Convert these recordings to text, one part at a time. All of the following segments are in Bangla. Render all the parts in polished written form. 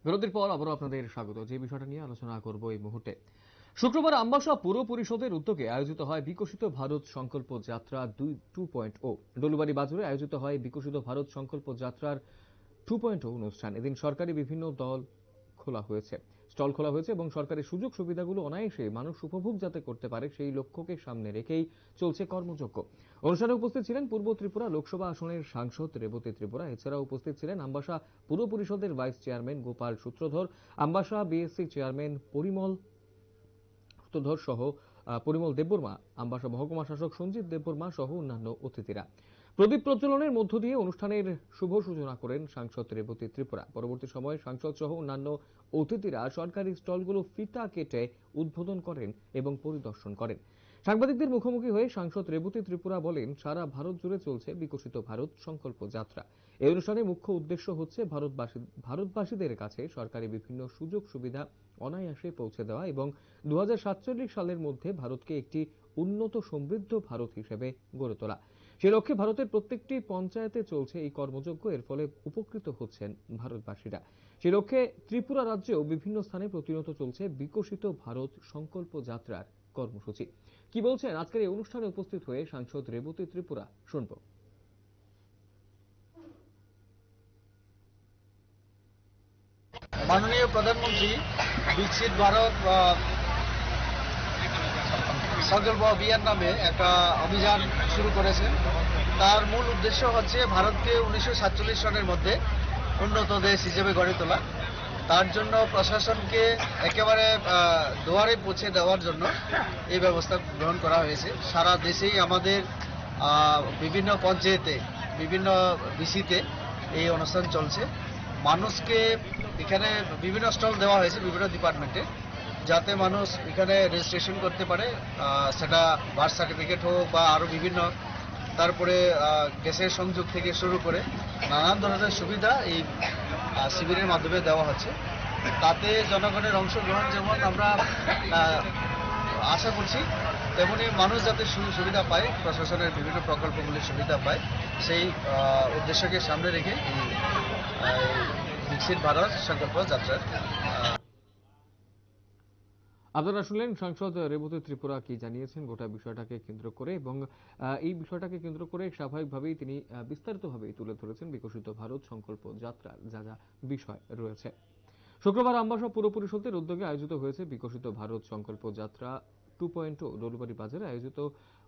বিরতির পর আবারও আপনাদের স্বাগত। যে বিষয়টা নিয়ে আলোচনা করব এই মুহূর্তে, শুক্রবার আমবাসা পুর পরিষদের উদ্যোগে আয়োজিত হয় বিকশিত ভারত সংকল্প যাত্রা 2.0। ডলুবাড়ি বাজারে আয়োজিত হয় বিকশিত ভারত সংকল্প যাত্রার 2.0 অনুষ্ঠান। এদিন সরকারি বিভিন্ন স্টল খোলা হয়েছে এবং সরকারি সুযোগ সুবিধাগুলো অনায়াসে মানুষ উপভোগ যাতে করতে পারে সেই লক্ষ্যকে সামনে রেখেই চলছে কর্মযজ্ঞ। অনুষ্ঠানে উপস্থিত ছিলেন পূর্ব ত্রিপুরা লোকসভা আসনের সাংসদ রেবতী ত্রিপুরা। এছাড়াও উপস্থিত ছিলেন আমবাসা পুর পরিষদের ভাইস চেয়ারম্যান গোপাল সূত্রধর, আমবাসা বিএসসি চেয়ারম্যান পরিমল দেববর্মা, আমবাসা মহকুমা শাসক সঞ্জিত দেববর্মা সহ অন্যান্য অতিথিরা। প্রদীপ প্রজ্বলনের মধ্য দিয়ে অনুষ্ঠানের শুভ সূচনা করেন সাংসদ রেবতী ত্রিপুরা। পরবর্তী সময়ে সাংসদ সহ অন্যান্য অতিথিরা সরকারি স্টলগুলো ফিতা কেটে উদ্বোধন করেন এবং পরিদর্শন করেন। সাংবাদিকদের মুখোমুখি হয়ে সাংসদ রেবতী ত্রিপুরা বলেন, সারা ভারত জুড়ে চলছে বিকশিত ভারত সংকল্প যাত্রা। এই অনুষ্ঠানে মুখ্য উদ্দেশ্য হচ্ছে ভারতবাসীদের কাছে সরকারি বিভিন্ন সুযোগ সুবিধা অনায়াসে পৌঁছে দেওয়া এবং 2047 সালের মধ্যে ভারতকে একটি উন্নত সমৃদ্ধ ভারত হিসেবে গড়ে তোলা। সে লক্ষ্যে ভারতের প্রত্যেকটি পঞ্চায়েতে চলছে এই কর্মযজ্ঞ। এর ফলে উপকৃত হচ্ছেন ভারতবাসীরা। সে লক্ষ্যে ত্রিপুরা রাজ্যেও বিভিন্ন স্থানে প্রতিনিয়ত চলছে বিকশিত ভারত সংকল্প যাত্রার কর্মসূচি। কি বলছেন আজকের এই অনুষ্ঠানে উপস্থিত হয়ে সাংসদ রেবতী ত্রিপুরা, শুনব। মাননীয় প্রধানমন্ত্রী বিকশিত ভারত সংকল্প অভিযান নামে একটা অভিযান শুরু করেছেন। তার মূল উদ্দেশ্য হচ্ছে ভারতকে 1947 সনের মধ্যে উন্নত দেশ হিসেবে গড়ে তোলা। তার জন্য প্রশাসনকে একেবারে দুয়ারে পৌঁছে দেওয়ার জন্য এই ব্যবস্থা গ্রহণ করা হয়েছে। সারা দেশেই আমাদের বিভিন্ন পঞ্চায়েতে, বিভিন্ন বিসিতে এই অনুষ্ঠান চলছে। মানুষকে এখানে বিভিন্ন স্টল দেওয়া হয়েছে বিভিন্ন ডিপার্টমেন্টে, যাতে মানুষ এখানে রেজিস্ট্রেশন করতে পারে, সেটা বার্থ সার্টিফিকেট হোক বা আরও বিভিন্ন, তারপরে গ্যাসের সংযোগ থেকে শুরু করে নানান ধরনের সুবিধা এই শিবিরের মাধ্যমে দেওয়া হচ্ছে। তাতে জনগণের অংশগ্রহণ যেমন আমরা আশা করছি, তেমনি মানুষ যাতে সুবিধা পায়, প্রশাসনের বিভিন্ন প্রকল্পগুলির সুবিধা পায়, সেই উদ্দেশ্যকে সামনে রেখে এই বিকশিত ভারত সংকল্প যাত্রার। আপনারা শুনলেন সাংসদ রেবতী ত্রিপুরা কি জানিয়েছেন গোটা বিষয়টাকে কেন্দ্র করে, এবং এই বিষয়টাকে কেন্দ্র করে স্বাভাবিকভাবেই তিনি বিস্তারিতভাবেই তুলে ধরেছেন বিকশিত ভারত সংকল্প যাত্রার যা যা বিষয় রয়েছে। শুক্রবার আমবাসা পুর পরিষদের উদ্যোগে আয়োজিত হয়েছে বিকশিত ভারত সংকল্প যাত্রা 2.0। ডলুবাড়ি বাজারে আয়োজিত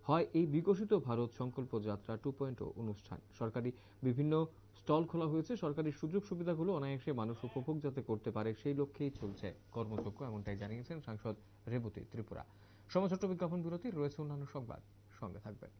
হয় এই বিকশিত ভারত সংকল্প যাত্রা 2.0 অনুষ্ঠান। সরকারি বিভিন্ন স্টল খোলা হয়েছে। সরকারি সুযোগ সুবিধাগুলো অনায়াসে মানুষ উপভোগ যাতে করতে পারে সেই লক্ষ্যেই চলছে কর্মযজ্ঞ, এমনটাই জানিয়েছেন সাংসদ রেবতী ত্রিপুরা। সময় ছোট্ট বিজ্ঞাপন বিরতি, রয়েছে অন্যান্য সংবাদ, সঙ্গে থাকবেন।